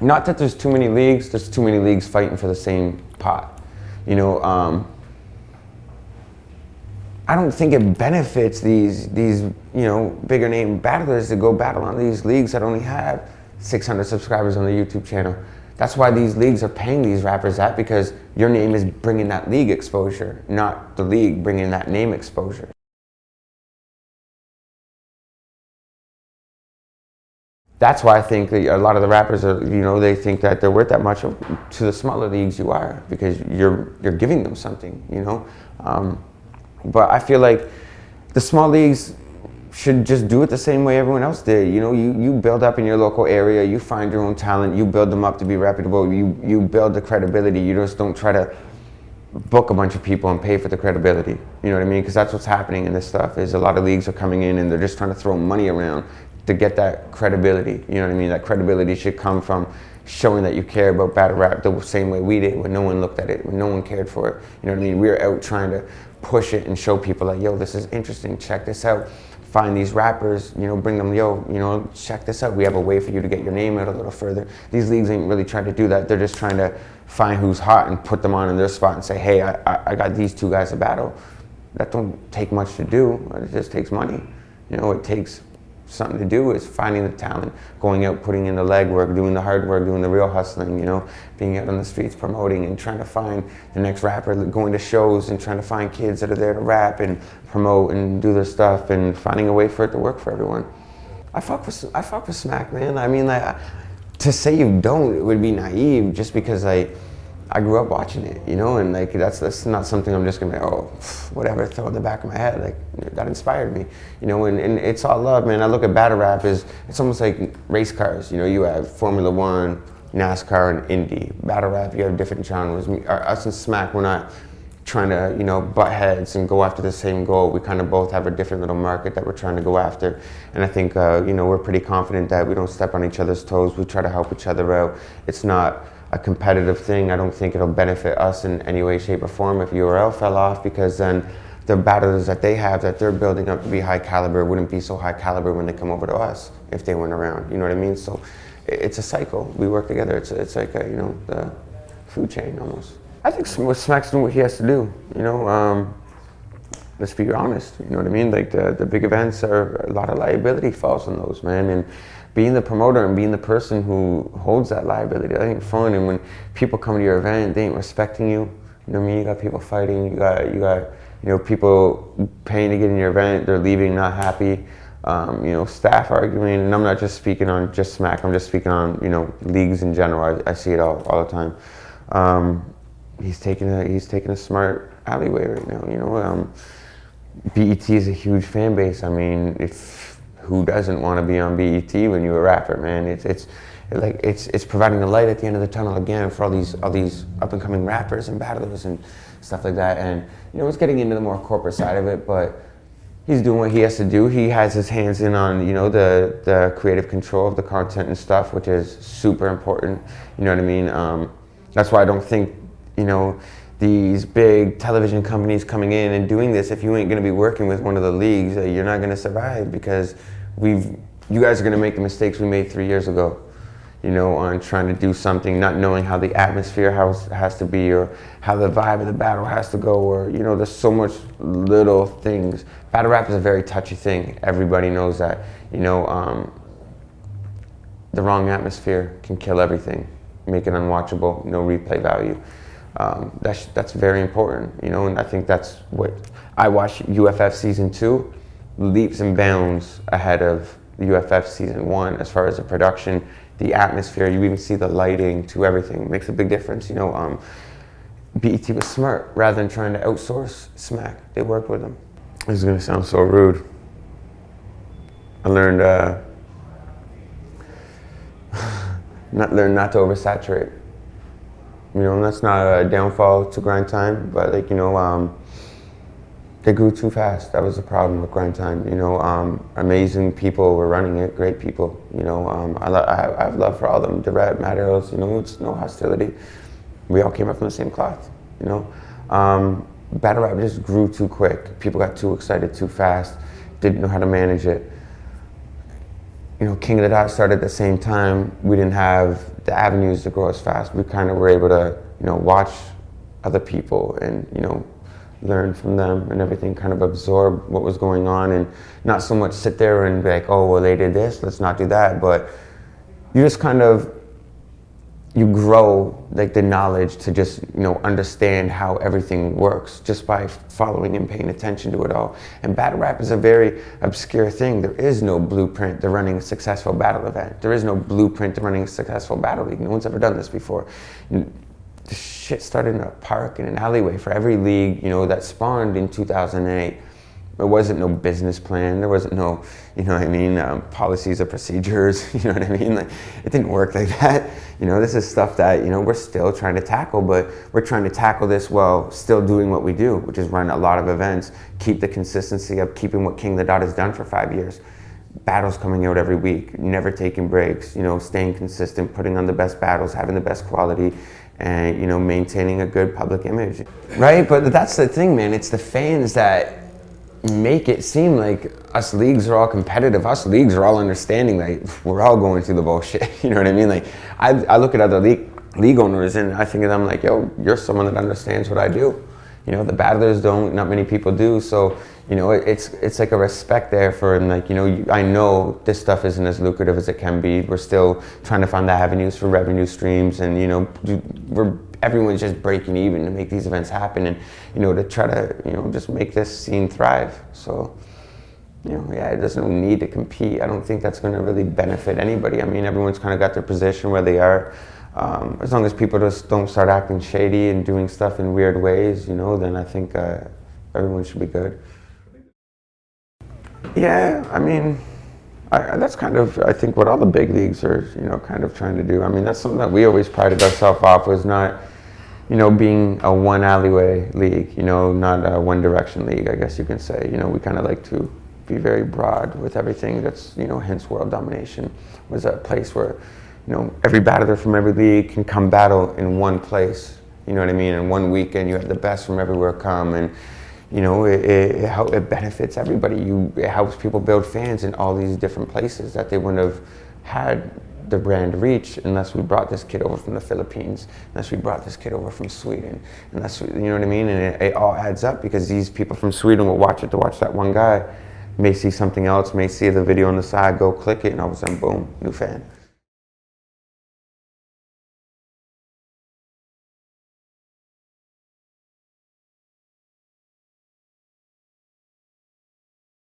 not that there's too many leagues, there's too many leagues fighting for the same pot. You know, I don't think it benefits these you know, bigger name battlers to go battle on these leagues that only have 600 subscribers on the YouTube channel. That's why these leagues are paying these rappers that, because your name is bringing that league exposure, not the league bringing that name exposure. That's why I think that a lot of the rappers are, you know, they think that they're worth that much to the smaller leagues you are, because you're giving them something, you know. But I feel like the small leagues should just do it the same way everyone else did. You know, you build up in your local area, you find your own talent, you build them up to be reputable, you build the credibility. You just don't try to book a bunch of people and pay for the credibility. You know what I mean? Because that's what's happening in this stuff, is a lot of leagues are coming in and they're just trying to throw money around to get that credibility. You know what I mean? That credibility should come from showing that you care about battle rap the same way we did, when no one looked at it, when no one cared for it. You know what I mean? We were out trying to push it and show people like, yo, this is interesting, check this out. Find these rappers, you know, bring them, yo, you know, check this out. We have a way for you to get your name out a little further. These leagues ain't really trying to do that. They're just trying to find who's hot and put them on in their spot and say, hey, I got these two guys to battle. That don't take much to do. It just takes money. You know, it takes something to do is finding the talent, going out, putting in the legwork, doing the hard work, doing the real hustling, you know, being out on the streets promoting and trying to find the next rapper, going to shows and trying to find kids that are there to rap and promote and do their stuff, and finding a way for it to work for everyone. I fuck with Smack, man. I mean, like, to say you don't, it would be naive, just because I grew up watching it, you know, and like that's not something I'm just gonna, oh, whatever, throw in the back of my head. Like, that inspired me, you know, and it's all love, man. I look at battle rap as, it's almost like race cars, you know. You have Formula One, NASCAR, and Indy. Battle rap, you have different genres. Us and Smack, we're not trying to, you know, butt heads and go after the same goal. We kind of both have a different little market that we're trying to go after. And I think, you know, we're pretty confident that we don't step on each other's toes. We try to help each other out. It's not a competitive thing. I don't think it'll benefit us in any way, shape, or form if URL fell off, because then the battlers that they have, that they're building up to be high caliber, wouldn't be so high caliber when they come over to us if they weren't around. You know what I mean? So it's a cycle. We work together. It's like a, you know, the food chain almost. I think Smack's doing what he has to do. You know, let's be honest. You know what I mean? Like the big events are, a lot of liability falls on those, man. And being the promoter and being the person who holds that liability, that ain't fun. And when people come to your event, they ain't respecting you. You know what I mean? You got people fighting. You got you know, people paying to get in your event. They're leaving not happy. You know, staff arguing. And I'm not just speaking on just Smack. I'm just speaking on, you know, leagues in general. I see it all the time. He's taking a smart alleyway right now. You know, BET is a huge fan base. I mean, who doesn't want to be on BET when you're a rapper, man? It's providing a light at the end of the tunnel again for all these up and coming rappers and battlers and stuff like that. And you know, it's getting into the more corporate side of it, but he's doing what he has to do. He has his hands in on, you know, the creative control of the content and stuff, which is super important. You know what I mean? That's why I don't think, you know, these big television companies coming in and doing this, if you ain't gonna be working with one of the leagues, you're not gonna survive, because you guys are gonna make the mistakes we made 3 years ago, you know, on trying to do something, not knowing how the atmosphere has to be, or how the vibe of the battle has to go, or, you know, there's so much little things. Battle rap is a very touchy thing. Everybody knows that, you know. The wrong atmosphere can kill everything, make it unwatchable, no replay value. That's very important, you know, and I think that's what I watched. UFF season 2 leaps and bounds ahead of the UFF season 1 as far as the production, the atmosphere. You even see the lighting to everything. It makes a big difference, you know. BET was smart. Rather than trying to outsource Smack, they worked with them. This is gonna sound so rude. I learned not to oversaturate. You know, and that's not a downfall to Grind Time, but like, you know, they grew too fast. That was the problem with Grind Time. You know, amazing people were running it, great people. You know, I have love for all of them. Direct, Matt Earls, you know, it's no hostility. We all came up from the same cloth, you know. Battle rap just grew too quick. People got too excited too fast, didn't know how to manage it. you know, King of the Dot started at the same time. We didn't have the avenues to grow as fast. We kind of were able to, you know, watch other people and, you know, learn from them and everything, kind of absorb what was going on, and not so much sit there and be like, oh, well, they did this, let's not do that. But you just kind of, you grow like the knowledge to just, you know, understand how everything works just by following and paying attention to it all. And battle rap is a very obscure thing. There is no blueprint to running a successful battle event. There is no blueprint to running a successful battle league. No one's ever done this before. The shit started in a park, in an alleyway for every league, you know, that spawned in 2008. There wasn't no business plan. There wasn't no, you know what I mean, policies or procedures. You know what I mean? Like, it didn't work like that. You know, this is stuff that, you know, we're still trying to tackle, but we're trying to tackle this while still doing what we do, which is run a lot of events, keep the consistency of keeping what King of the Dot has done for 5 years. Battles coming out every week, never taking breaks, you know, staying consistent, putting on the best battles, having the best quality, and, you know, maintaining a good public image. Right? But that's the thing, man. It's the fans that make it seem like us leagues are all competitive. Us leagues are all understanding, like, we're all going through the bullshit. You know what I mean? Like, I look at other league owners and I think of them like, yo, you're someone that understands what I do. You know, the battlers don't, not many people do. So, you know, it's like a respect there for, and like, you know, I know this stuff isn't as lucrative as it can be. We're still trying to find the avenues for revenue streams, and, you know, everyone's just breaking even to make these events happen, and, you know, to try to, you know, just make this scene thrive. So, you know, yeah, there's no need to compete. I don't think that's going to really benefit anybody. I mean, everyone's kind of got their position where they are. As long as people just don't start acting shady and doing stuff in weird ways, you know, then I think everyone should be good. Yeah, I mean, that's kind of, I think, what all the big leagues are, you know, kind of trying to do. I mean, that's something that we always prided ourselves off, was not, you know, being a one alleyway league, you know, not a one direction league, I guess you can say. You know, we kind of like to be very broad with everything. That's, you know, hence World Domination was a place where, you know, every battler from every league can come battle in one place. You know what I mean? In one weekend, you have the best from everywhere come, and, you know, it benefits everybody. It helps people build fans in all these different places that they wouldn't have had the brand reach unless we brought this kid over from the Philippines, unless we brought this kid over from Sweden, unless, you know what I mean? And it all adds up, because these people from Sweden will watch it to watch that one guy, may see something else, may see the video on the side, go click it, and all of a sudden, boom, new fan.